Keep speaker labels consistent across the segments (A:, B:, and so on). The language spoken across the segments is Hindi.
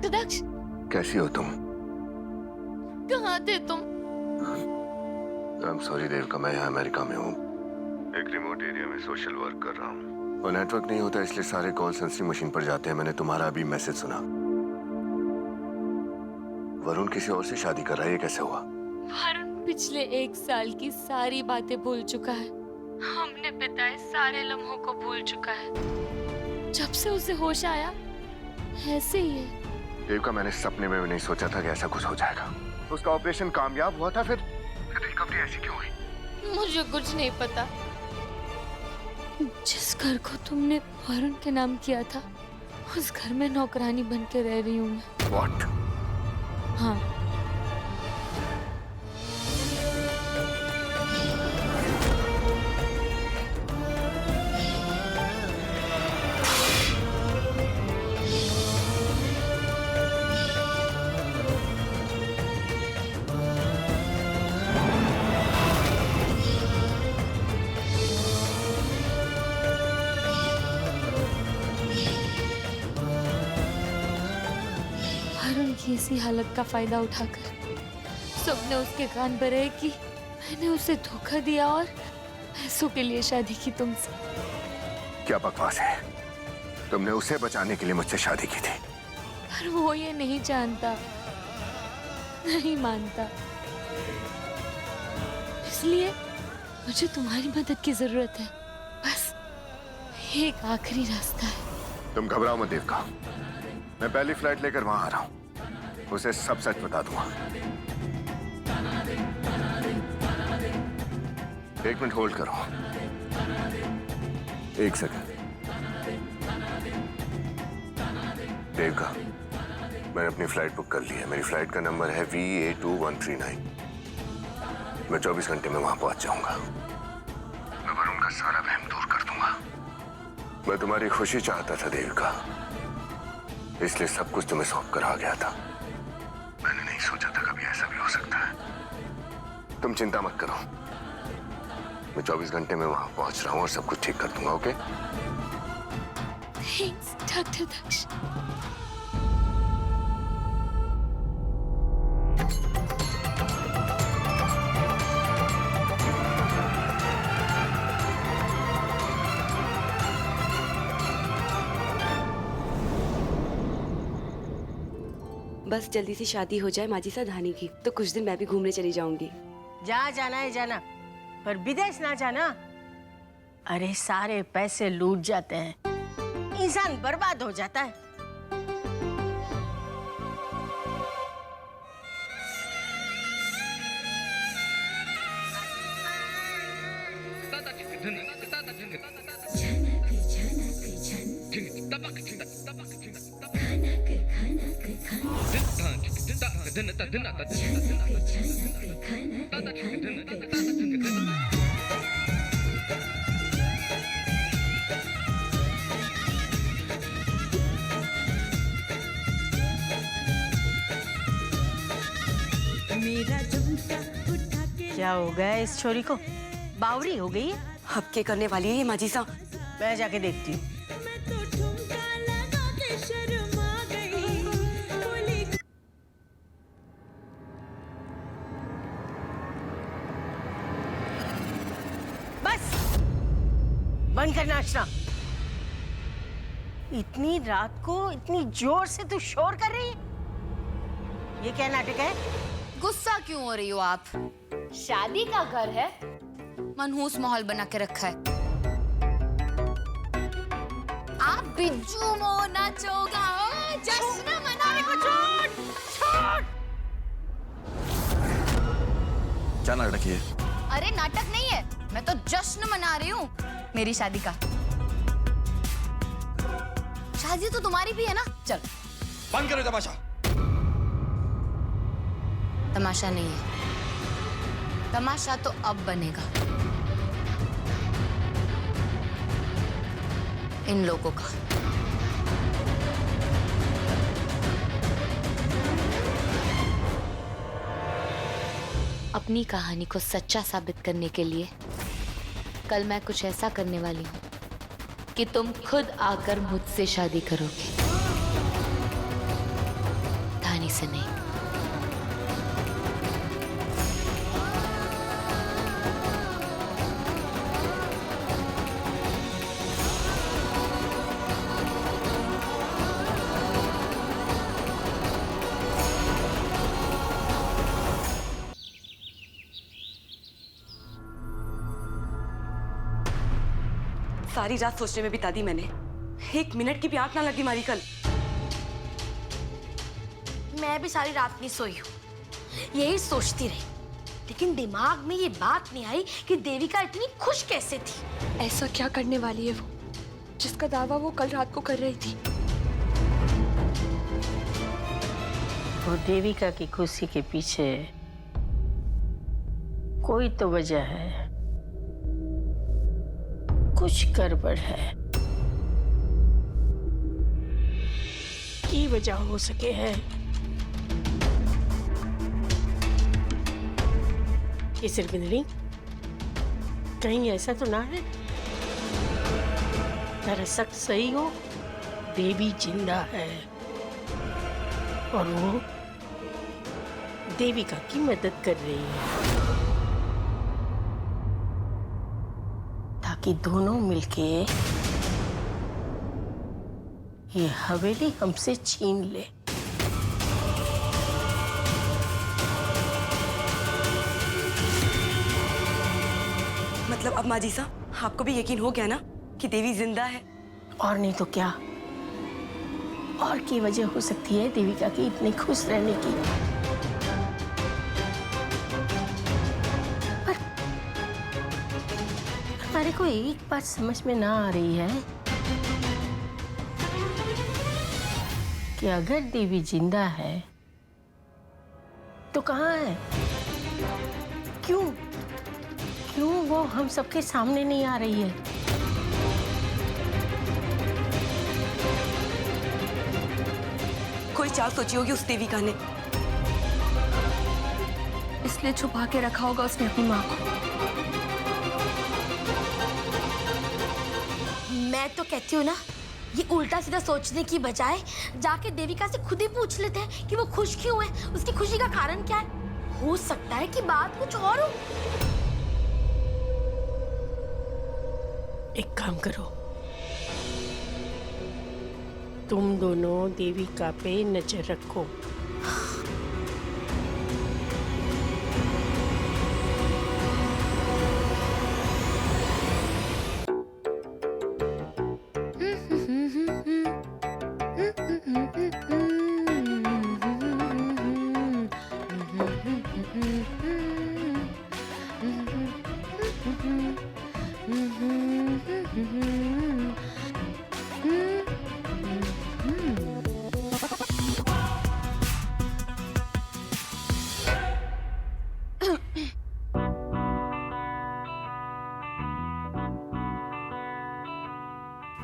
A: डॉक्टर दक्ष,
B: कैसी हो तुम?
A: कहाँ थे तुम?
B: आई एम सॉरी देविका, मैं यहाँ अमेरिका में हूँ। एक रिमोट एरिया में सोशल वर्क कर रहा हूँ और नेटवर्क नहीं होता, इसलिए सारे कॉल सेंसिटिव मशीन पर जाते हैं। मैंने तुम्हारा अभी मैसेज सुना। वरुण किसी और से शादी कर रहा है, ये कैसे हुआ?
A: वरुण पिछले 1 साल की सारी बातें भूल चुका है। हमने बिताए सारे लम्हों को भूल चुका है। जब से उसे होश आया ऐसे ही है।
B: देविका, मैंने सपने में भी नहीं सोचा था कि ऐसा कुछ हो जाएगा। उसका ऑपरेशन कामयाब हुआ था, फिर रिकवरी ऐसी क्यों हुई?
A: मुझे कुछ नहीं पता। जिस घर को तुमने वरुण के नाम किया था, उस घर में नौकरानी बन के रह रही हूँ मैं।
B: What?
A: हाँ। वरुण की इसी हालत का फायदा उठाकर सबने उसके कान भरे कि मैंने उसे धोखा दिया और पैसों के लिए शादी की तुमसे।
B: क्या बकवास है? तुमने उसे बचाने के लिए मुझसे शादी की थी।
A: पर वो ये नहीं जानता, नहीं मानता। इसलिए मुझे तुम्हारी मदद की जरूरत है। बस एक आखिरी रास्ता है।
B: तुम घबराओ मत देविका, मैं पहली फ्लाइट लेकर वहां आ रहा हूं। उसे सब सच बता दूंगा। 1 मिनट होल्ड करो। 1 सेकंड। देविका, मैंने अपनी फ्लाइट बुक कर ली है। मेरी फ्लाइट का नंबर है VA2139। मैं 24 घंटे में वहां पहुंच जाऊंगा। मैं वरुण का सारा वहम दूर कर दूंगा। मैं तुम्हारी खुशी चाहता था देविका, इसलिए सब कुछ तुम्हें सौंप कर आ गया था। मैंने नहीं सोचा था कभी ऐसा भी हो सकता है। तुम चिंता मत करो, मैं 24 घंटे में वहां पहुंच रहा हूं और सब कुछ ठीक कर दूंगा। ओके?
A: थैंक्स डॉक्टर दक्ष।
C: बस जल्दी से शादी हो जाए माजी सा धानी की, तो कुछ दिन मैं भी घूमने चली जाऊंगी।
D: जहाँ जाना है जाना, पर विदेश ना जाना। अरे सारे पैसे लूट जाते हैं, इंसान बर्बाद हो जाता है। क्या हो गया इस छोरी को? बावरी हो गई है?
C: हब्के करने वाली है ये माजी सा।
D: मैं जाके देखती हूँ। बस बंद कर नाचना। इतनी रात को इतनी जोर से तू शोर कर रही है? ये क्या नाटक है?
E: गुस्सा क्यों हो रही हो आप? शादी का घर है, मनहूस माहौल बना के रखा है। आप भी झूमो, नाचोगा, जश्न मनाने को छोड़ छोड़।
F: क्या नाटक है?
E: अरे नाटक नहीं है, मैं तो जश्न मना रही हूँ मेरी शादी का। शादी तो तुम्हारी भी है ना? चल
F: बंद करो तमाशा।
E: तमाशा नहीं है, तमाशा तो अब बनेगा इन लोगों का।
A: अपनी कहानी को सच्चा साबित करने के लिए कल मैं कुछ ऐसा करने वाली हूँ कि तुम खुद आकर मुझसे शादी करोगे। से नहीं।
C: सारी रात सोचने में बिता दी मैंने, 1 मिनट की भी आंख ना लगी मारी कल।
G: मैं भी सारी रात नहीं सोई हूँ, यही सोचती रही, लेकिन दिमाग में ये बात नहीं आई कि देविका इतनी खुश कैसे थी।
H: ऐसा क्या करने वाली है वो, जिसका दावा वो कल रात को कर रही थी।
D: वो देविका की खुशी के पीछे कोई तो वजह है, कुछ गड़बड़ है। की वजह हो सके है कि सिरबिंदरी, कहीं ऐसा तो ना है तेरा शक सही हो, देवी जिंदा है और वो देविका की मदद कर रही है ताकि दोनों मिलके ये हवेली हमसे छीन ले।
C: मतलब अब माजीसा आपको भी यकीन हो गया ना कि देवी जिंदा है?
D: और नहीं तो क्या, और की वजह हो सकती है देविका की इतनी खुश रहने की। पर हमारे को एक बात समझ में ना आ रही है कि अगर देवी जिंदा है तो कहाँ है? क्यों क्यों वो हम सबके सामने नहीं आ रही है?
C: कोई चाल सोची होगी उस देविका ने,
H: इसलिए छुपा के रखा होगा उसने अपनी माँ को।
G: मैं तो कहती हूँ ना, ये उल्टा सीधा सोचने की बजाय जाके देविका से खुद ही पूछ लेते हैं कि वो खुश क्यों है, उसकी खुशी का कारण क्या है। हो सकता है कि बात कुछ और हो।
D: एक काम करो, तुम दोनों देविका पे नजर रखो।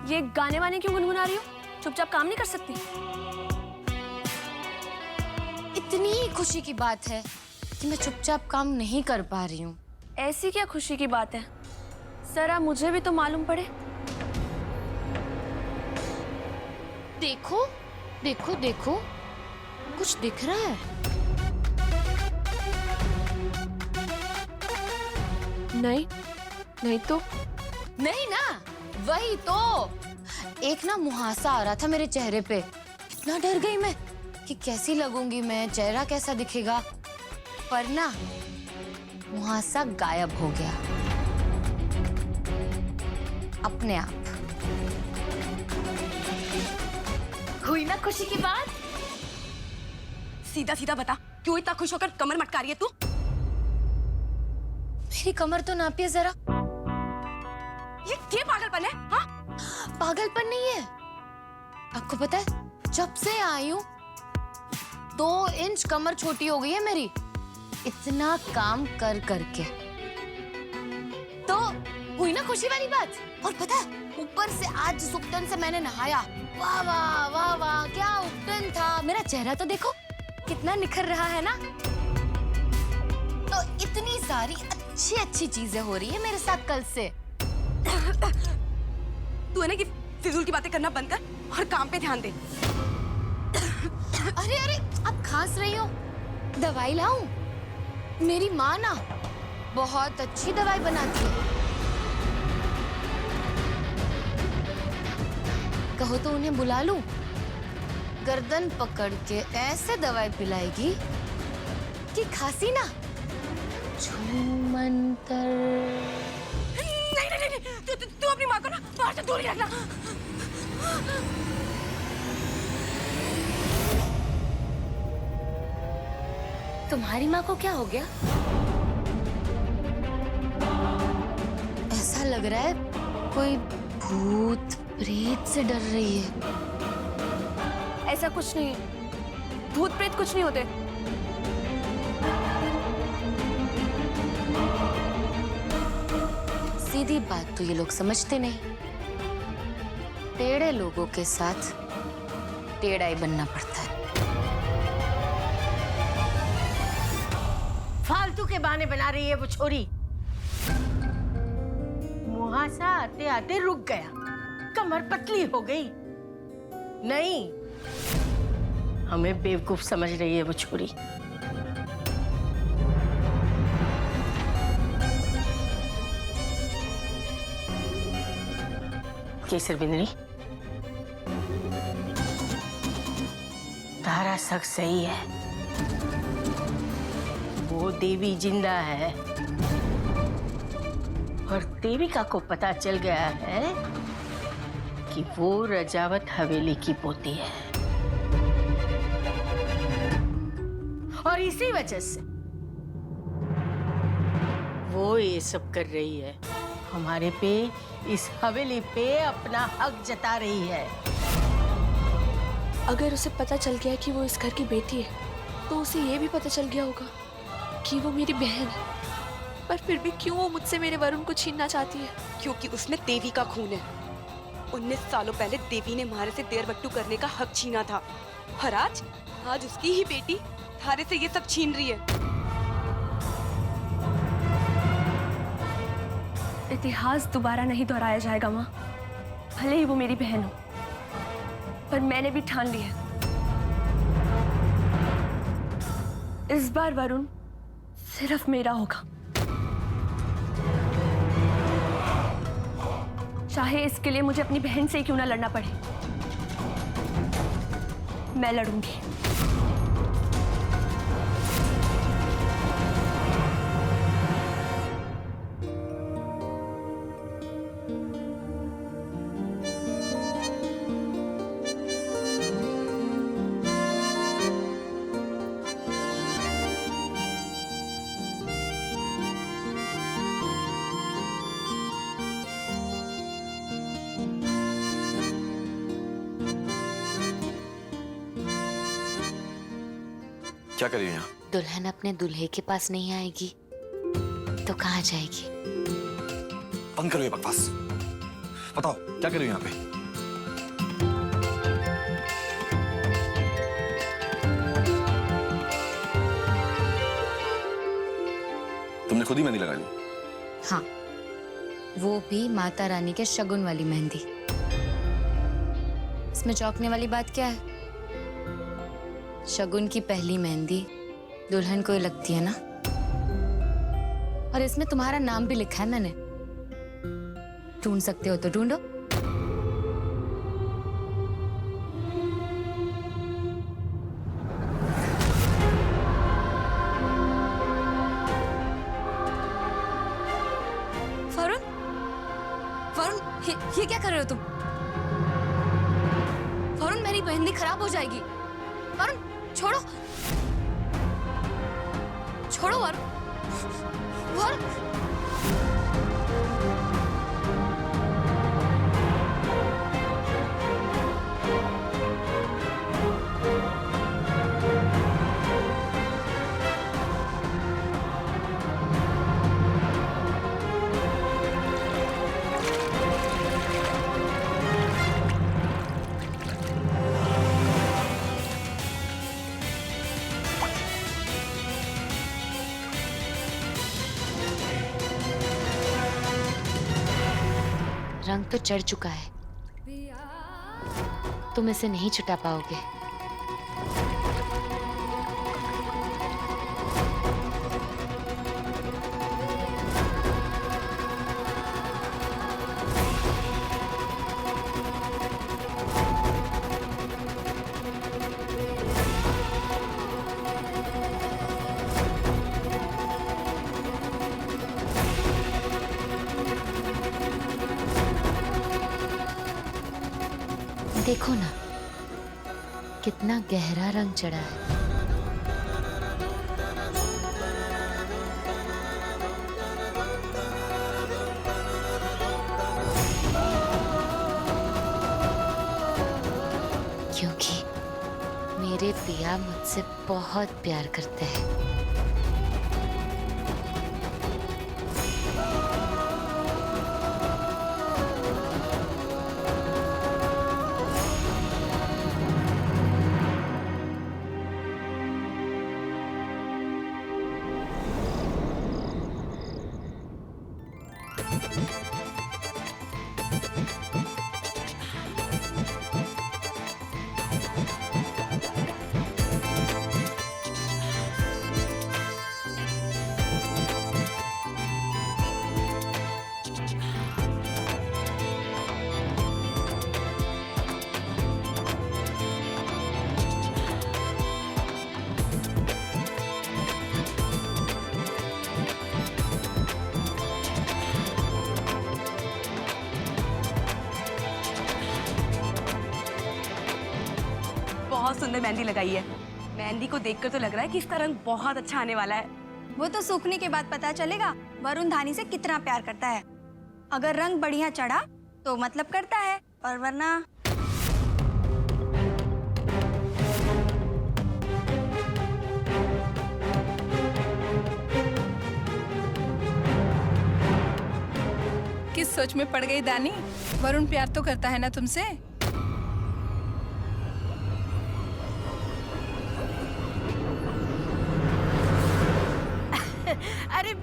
H: ये गाने वाने क्यों गुनगुना रही हो? चुपचाप काम नहीं कर सकती?
E: इतनी खुशी की बात है कि मैं चुपचाप काम नहीं कर पा रही हूँ।
H: ऐसी क्या खुशी की बात है, जरा मुझे भी तो मालूम पड़े।
E: देखो देखो देखो, कुछ दिख रहा है?
H: नहीं नहीं तो
E: नहीं ना, वही तो। एक ना मुहासा आ रहा था मेरे चेहरे पे, इतना डर गई मैं कि कैसी लगूंगी मैं, चेहरा कैसा दिखेगा। पर ना मुहासा गायब हो गया अपने आप।
G: हुई ना खुशी की बात?
C: सीधा सीधा बता, क्यों इतना खुश होकर कमर मटका रही है तू?
E: मेरी कमर तो नापिए जरा।
C: ये क्या पागलपन है? हाँ?
E: पागलपन नहीं है, आपको पता है जब से आई हूं 2 इंच कमर छोटी हो गई है मेरी, इतना काम कर करके। तो हुई ना खुशी वाली बात। और पता है ऊपर से आज जिस उपटन से मैंने नहाया, वाह वाह वाह वाह, क्या उपटन था। मेरा चेहरा तो देखो कितना निखर रहा है ना। तो इतनी सारी अच्छी अच्छी चीजें हो रही है मेरे साथ कल से।
C: तू है ना कि फिजूल की बातें करना बंद कर और काम पे ध्यान दे।
E: अरे अरे, आप खांस रही हो, दवाई लाऊं? मेरी माँ ना बहुत अच्छी दवाई बनाती है। कहो तो उन्हें बुला लूं? गर्दन पकड़ के ऐसे दवाई पिलाएगी कि खांसी ना छूमंतर।
G: नहीं नहीं नहीं, तू अपनी माँ को ना बाहर से दूर ही रखना।
A: तुम्हारी माँ को क्या हो गया?
E: ऐसा लग रहा है कोई भूत प्रेत से डर रही है।
H: ऐसा कुछ नहीं है, भूत प्रेत कुछ नहीं होते।
E: सीधी बात तो ये लोग समझते नहीं। टेढ़े लोगों के साथ टेढ़ा ही बनना पड़ता है।
D: फालतू के बहाने बना रही है वो छोरी। मुहासा आते आते रुक गया, कमर पतली हो गई। नहीं, हमें बेवकूफ समझ रही है वो छोरी। केसर बिंदरी, तारा शक सही है। वो देवी जिंदा है और देविका को पता चल गया है कि वो रजावत हवेली की पोती है, और इसी वजह से वो ये सब कर रही है। हमारे पे, इस हवेली पे अपना हक जता रही है।
H: अगर उसे पता चल गया कि वो इस घर की बेटी है, तो उसे ये भी पता चल गया होगा कि वो मेरी बहन है। पर फिर भी क्यों वो मुझसे मेरे वरुण को छीनना चाहती है?
C: क्योंकि उसमें देवी का खून है। 19 सालों पहले देवी ने हमारे से देर बट्टू करने का हक छीना था, और आज उसकी ही बेटी थारे से ये सब छीन रही है।
H: इतिहास दोबारा नहीं दोहराया जाएगा माँ, भले ही वो मेरी बहन हो, पर मैंने भी ठान लिया है, इस बार वरुण सिर्फ मेरा होगा। चाहे इसके लिए मुझे अपनी बहन से ही क्यों ना लड़ना पड़े, मैं लड़ूंगी।
F: क्या कर रही हो यहाँ?
E: दुल्हन अपने दूल्हे के पास नहीं आएगी तो कहाँ जाएगी?
F: बंद करो ये बकवास। बताओ क्या कर रही हो यहाँ पे? तुमने खुद ही मेहंदी लगा ली?
E: हाँ, वो भी माता रानी के शगुन वाली मेहंदी। इसमें चौंकने वाली बात क्या है? शगुन की पहली मेहंदी दुल्हन को ही लगती है ना। और इसमें तुम्हारा नाम भी लिखा है मैंने। ढूंढ सकते हो तो ढूंढो।
H: वरुण, वरुण, ये क्या कर रहे हो तुम? वरुण, मेरी मेहंदी खराब हो जाएगी। वरुण, छोड़ो, छोड़ो वरुण, वरुण।
E: रंग तो चढ़ चुका है, तुम इसे नहीं छुटा पाओगे। देखो ना कितना गहरा रंग चढ़ा है। क्योंकि मेरे पिया मुझसे बहुत प्यार करते हैं।
C: बहुत सुंदर मेहंदी लगाई है। मेहंदी को देखकर तो लग रहा है कि इसका रंग बहुत अच्छा आने वाला है।
I: वो तो सूखने के बाद पता चलेगा वरुण धानी से कितना प्यार करता है। अगर रंग बढ़िया चढ़ा तो मतलब करता है, और वरना
J: किस सोच में पड़ गई दानी? वरुण प्यार तो करता है ना तुमसे?
D: अरे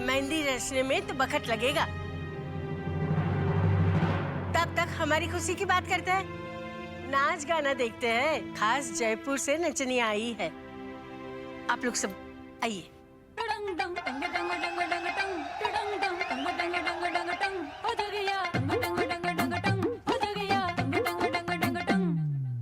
D: मेहंदी रचने में तो वक्त लगेगा। तब तक हमारी खुशी की बात करते हैं, नाच गाना देखते हैं। खास जयपुर से नचनिया आई है। आप लोग सब आइए।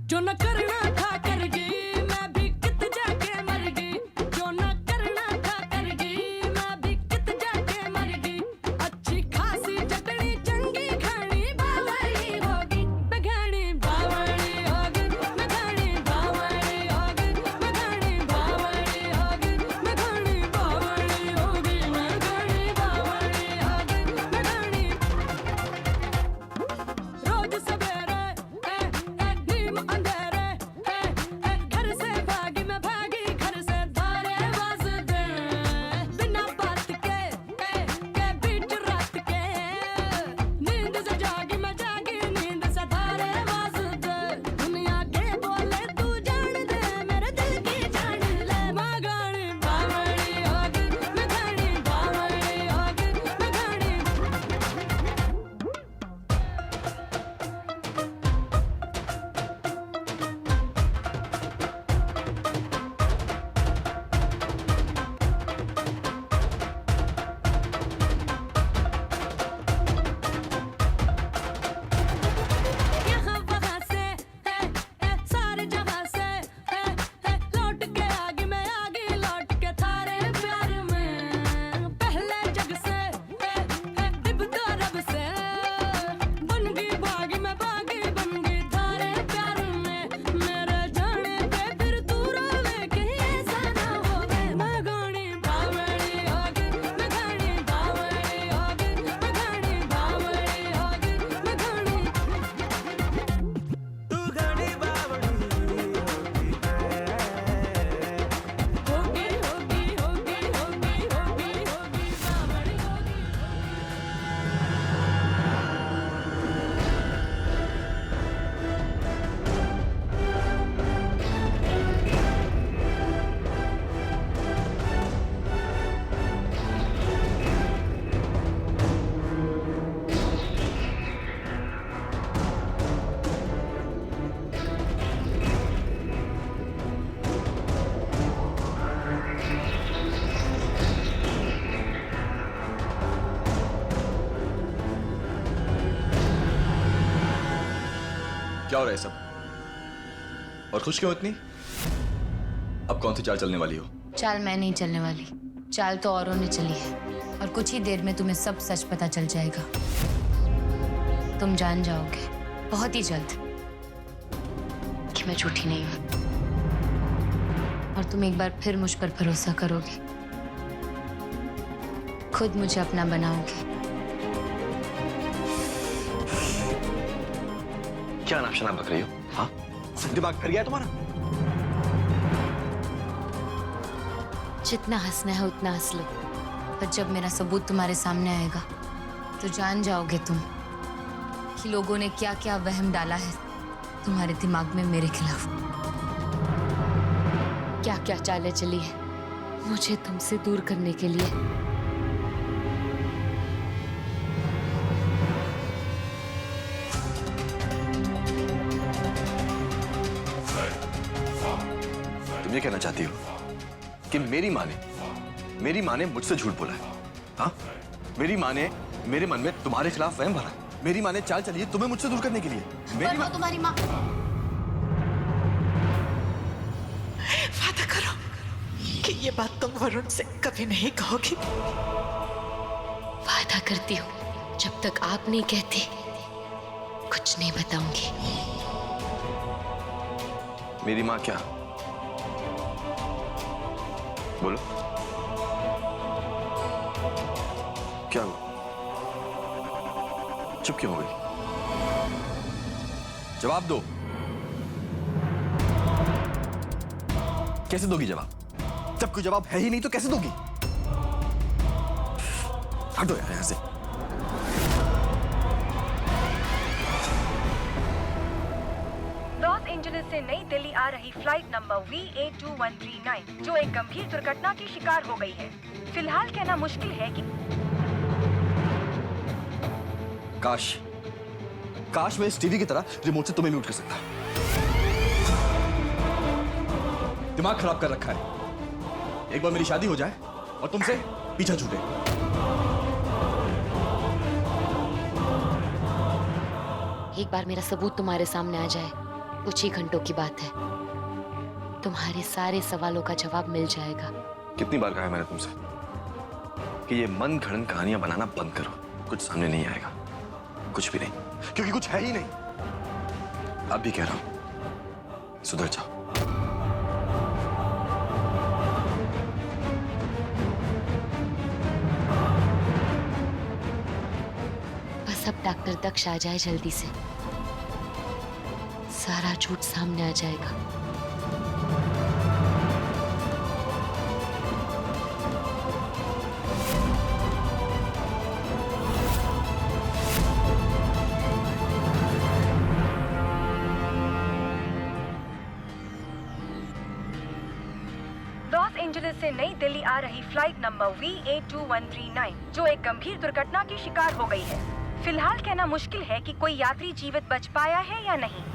K: जो न करना था कर गई, मैं भी कित जाके मर गई। जो न करना था कर गई, मैं भी कित जाके मर गई। अच्छी खासी चटनी चंगी घानी बावड़ी होगी, मैं घानी बावड़ी होगी, मैं घानी बावड़ी होगी, मैं घानी बावड़ी होगी, मैं घानी बावड़ी होगी, मैं घानी बावड़ी होगी, मैं घानी। रोज सवेरे नीम अंधेरे घर से भागी, मैं भागी घर से धारे बाज दे। बिना बात के बीच रात के नींद से जागी, मैं जागी नींद से धारे बाज दे। दुनिया के बोले तू जान दे, मेरे दिल की जान ले। मैं गानी बावड़ी होगी, मैं गानी बावड़ी होगी, मैं गानी। यहाँ वहाँ से सारे जहाँ से लौट के आगे, मैं आगे लौट के थारे प्यार में। पहले जग से दिब तो रब से बन गई भागी, मैं भागी बन गई थारे प्यार में। मेरे जाने पे फिर तू रोवे कि ऐसा ना होवे। मैं गानी बावड़ी होगी, मैं गानी बावड़ी होगी, मैं गानी बावड़ी होगी, मैं गानी। होगी होगी होगी होगी होगी होगी बावड़ी होगी।
F: क्या हो रहा है सब? और खुश क्यों इतनी? अब कौन सी चाल चलने वाली हो?
E: चाल मैं नहीं चलने वाली, चाल तो औरों ने चली है। और कुछ ही देर में तुम्हें सब सच पता चल जाएगा। तुम जान जाओगे बहुत ही जल्द कि मैं झूठी नहीं हूं और तुम एक बार फिर मुझ पर भरोसा करोगे, खुद मुझे अपना बनाओगे।
F: क्या नाम शनाब बक रही हो? हाँ, सब दिमाग फिर गया तुम्हारा?
E: जितना हंसना है उतना हंस लो, पर जब मेरा सबूत तुम्हारे सामने आएगा तो जान जाओगे तुम कि लोगों ने क्या क्या वहम डाला है तुम्हारे दिमाग में मेरे खिलाफ।
A: क्या क्या चालें चली है मुझे तुमसे दूर करने के लिए।
F: तुम ये कहना चाहती हो कि मेरी माँ ने मुझसे झूठ बोला है? हाँ, मेरी माँ ने मेरे मन में तुम्हारे खिलाफ वहम भरा है। मेरी माँ ने चाल चली है तुम्हें मुझसे दूर करने के लिए। मेरी माँ
G: तुम्हारी माँ
L: वादा करो कि ये बात तुम वरुण से कभी नहीं कहोगी।
A: वादा करती हूँ, जब तक आप नहीं कहते कुछ नहीं बताऊंगी।
F: मेरी माँ क्या? बोलो, क्या हुआ? चुप क्यों हो गई? जवाब दो। कैसे दोगी जवाब? जब कोई जवाब है ही नहीं तो कैसे दोगी? हटो यार यहां से।
M: लॉस एंजलिस से नई दिल्ली आ रही फ्लाइट नंबर VA2139 जो एक गंभीर दुर्घटना की शिकार हो गई है। फिलहाल कहना मुश्किल है कि
F: काश मैं इस टीवी की तरह रिमोट से तुम्हें म्यूट कर सकता। दिमाग खराब कर रखा है। एक बार मेरी शादी हो जाए और तुमसे पीछा छूटे।
A: एक बार मेरा सबूत तुम्हारे सामने आ जाए, कुछ ही घंटों की बात है, तुम्हारे सारे सवालों का जवाब मिल जाएगा।
F: कितनी बार कहा है मैंने तुमसे कि ये मन घड़न कहानियां बनाना बंद करो। कुछ सामने नहीं आएगा, कुछ भी नहीं, क्योंकि कुछ है ही नहीं। अब भी कह रहा हूं, सुधर जाओ।
A: बस अब डॉक्टर दक्ष आ जाए जल्दी से, सारा झूठ सामने आ जाएगा।
M: लॉस एंजलिस से नई दिल्ली आ रही फ्लाइट नंबर VA2139 जो एक गंभीर दुर्घटना की शिकार हो गई है। फिलहाल कहना मुश्किल है कि कोई यात्री जीवित बच पाया है या नहीं।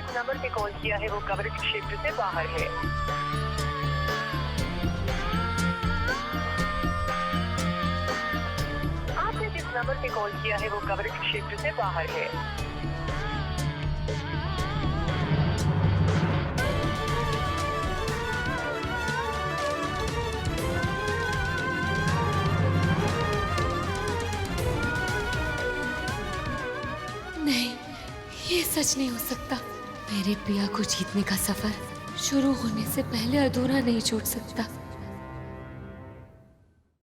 N: नंबर पे कॉल किया है वो कवरेज क्षेत्र से बाहर है। आपने जिस नंबर पे कॉल किया है वो कवरेज क्षेत्र से बाहर है।
A: नहीं, ये सच नहीं हो सकता। मेरे पिया को जीतने का सफर शुरू होने से पहले अधूरा नहीं छूट सकता।